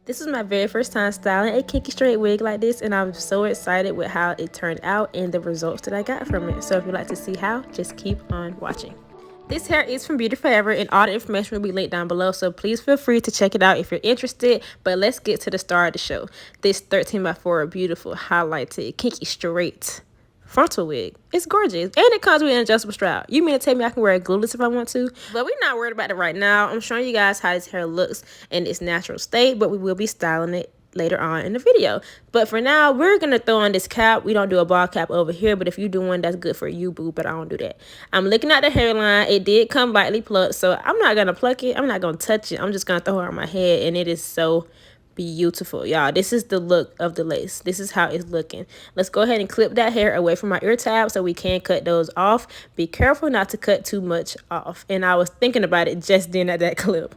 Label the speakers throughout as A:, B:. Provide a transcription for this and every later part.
A: This is my very first time styling a kinky straight wig like this, and I'm so excited with how it turned out and the results that I got from it. So if you'd like to see how, just keep on watching. This hair is from Beauty Forever, and all the information will be linked down below, so please feel free to check it out if you're interested. But let's get to the star of the show. This 13x4 beautiful highlighted kinky straight frontal wig. It's gorgeous, and it comes with an adjustable strap. You mean to tell me I can wear it glueless if I want to? But we're not worried about it right now. I'm showing you guys how this hair looks in its natural state, but we will be styling it later on in the video. But for now, we're gonna throw on this cap. We don't do a ball cap over here, but if you do one, that's good for you, boo, but I don't do that. I'm looking at the hairline. It did come lightly plucked, so I'm not gonna pluck it. I'm not gonna touch it. I'm just gonna throw it on my head, and it is so beautiful, y'all. This is the look of the lace. This is how it's looking. Let's go ahead and clip that hair away from my ear tab so we can cut those off. Be careful not to cut too much off. And I was thinking about it just then at that clip.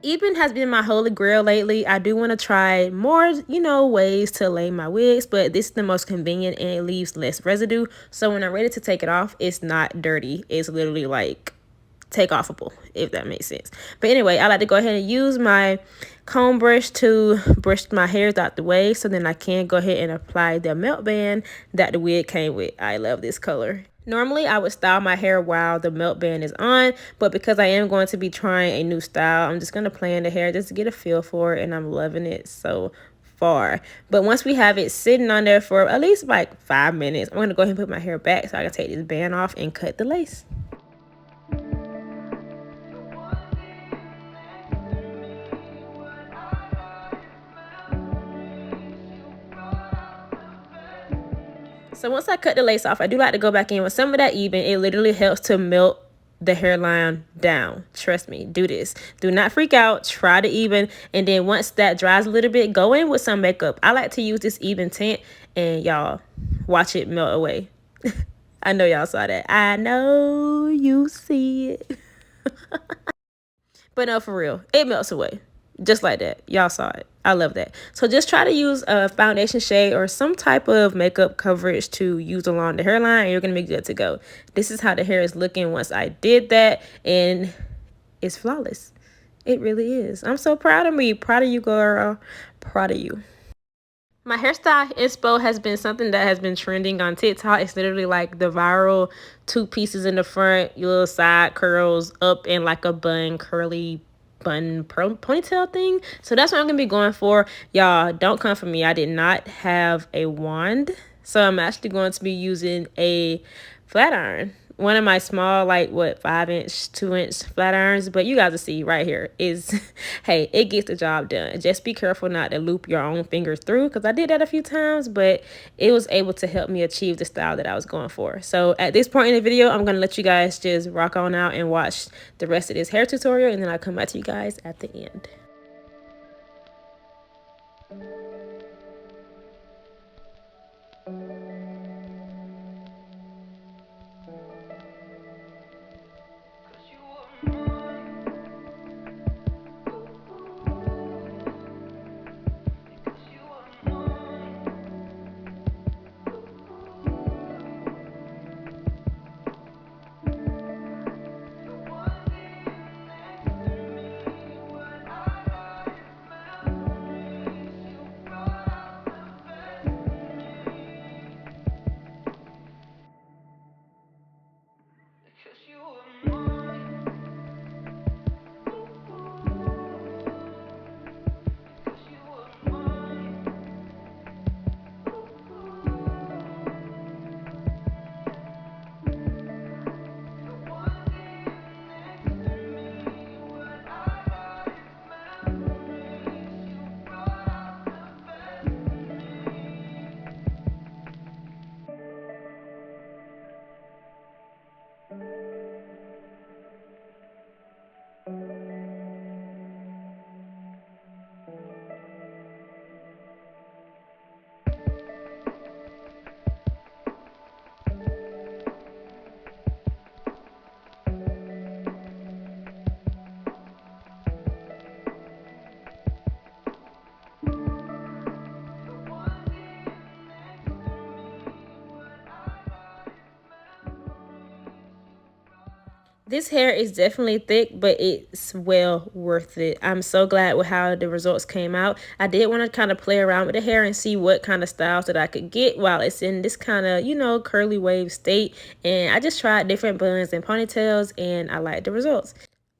A: Eben has been my holy grail lately. I do want to try more, ways to lay my wigs, but this is the most convenient and it leaves less residue. So when I'm ready to take it off, it's not dirty. It's literally like take offable, if that makes sense. But anyway, I like to go ahead and use my comb brush to brush my hairs out the way so then I can go ahead and apply the melt band that the wig came with. I love this color. Normally, I would style my hair while the melt band is on, but because I am going to be trying a new style, I'm just going to play in the hair just to get a feel for it, and I'm loving it so far. But once we have it sitting on there for at least like 5 minutes, I'm going to go ahead and put my hair back so I can take this band off and cut the lace. So once I cut the lace off, I do like to go back in with some of that Eben. It literally helps to melt the hairline down. Trust me, do this. Do not freak out. Try the Eben. And then once that dries a little bit, go in with some makeup. I like to use this Eben tint, and y'all watch it melt away. I know y'all saw that. I know you see it. But no, for real, it melts away. Just like that. Y'all saw it. I love that. So just try to use a foundation shade or some type of makeup coverage to use along the hairline, and you're going to be good to go. This is how the hair is looking once I did that, and it's flawless. It really is. I'm so proud of me. Proud of you, girl. Proud of you. My hairstyle inspo has been something that has been trending on TikTok. It's literally like the viral 2 pieces in the front, your little side curls up in like a bun, curly bun ponytail thing. So that's what I'm gonna be going for. Y'all, don't come for me. I did not have a wand, so I'm actually going to be using a flat iron. One of my small, like, 5-inch, 2-inch flat irons. But you guys will see right here is, hey, it gets the job done. Just be careful not to loop your own fingers through, because I did that a few times, but it was able to help me achieve the style that I was going for. So at this point in the video, I'm going to let you guys just rock on out and watch the rest of this hair tutorial, and then I'll come back to you guys at the end. This hair is definitely thick, but it's well worth it. I'm so glad with how the results came out. I did want to kind of play around with the hair and see what kind of styles that I could get while it's in this kind of, you know, curly wave state. And I just tried different buns and ponytails, and I like the results.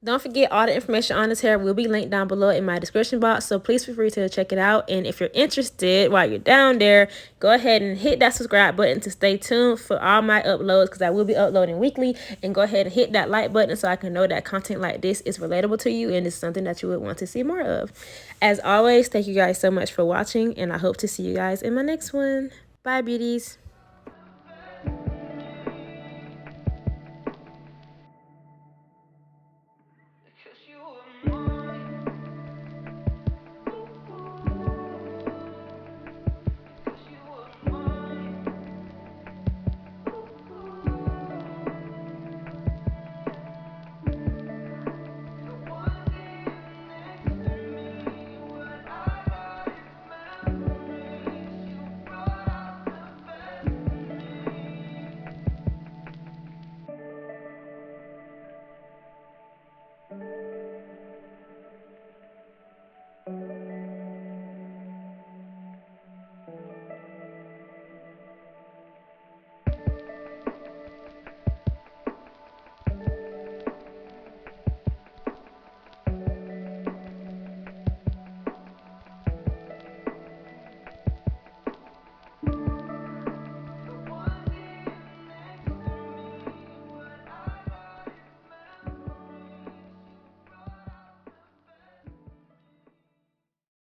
A: Don't forget, all the information on this hair will be linked down below in my description box, so please feel free to check it out. And if you're interested while you're down there, go ahead and hit that subscribe button to stay tuned for all my uploads, because I will be uploading weekly. And go ahead and hit that like button so I can know that content like this is relatable to you and is something that you would want to see more of. As always, thank you guys so much for watching, and I hope to see you guys in my next one. Bye, beauties.